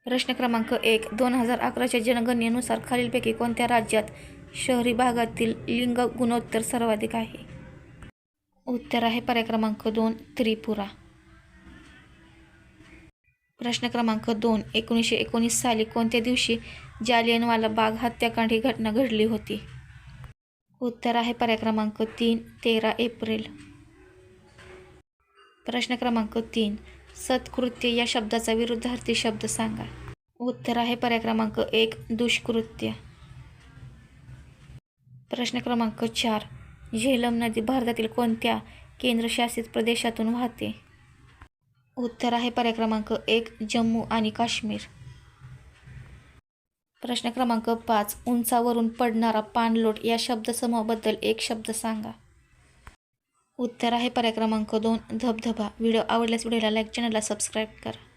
प्रश्न क्रमांक 1. 2011च्या जनगणनेनुसार खालीलपैकी कोणत्या राज्यात शहरी भागातील लिंग गुणोत्तर सर्वाधिक आहे? उत्तर आहे पर्याय क्रमांक 2. त्रिपुरा. प्रश्न क्रमांक 2. 1919 साली कोणत्या दिवशी जालियनवाला बाग हत्याकांड ही घटना घडली होती? उत्तर आहे पर्याय क्रमांक 3. 13 एप्रिल. प्रश्न क्रमांक 3. सत्कृत्य या शब्दाचा विरुद्धार्थी शब्द सांगा. उत्तर आहे पर्याय क्रमांक 1. दुष्कृत्य. प्रश्न क्रमांक 4. झेलम नदी भारतातील कोणत्या केंद्रशासित प्रदेशातून वाहते? उत्तर आहे पर्याय क्रमांक 1. जम्मू आणि काश्मीर. प्रश्न क्रमांक 5. उंचावरून पडणारा पाणलोट या शब्दसमूहाबद्दल एक शब्द सांगा. उत्तर आहे पर्याय क्रमांक 2. धबधबा. व्हिडिओ आवडल्यास व्हिडिओला लाईक, चॅनलला सबस्क्राईब करा.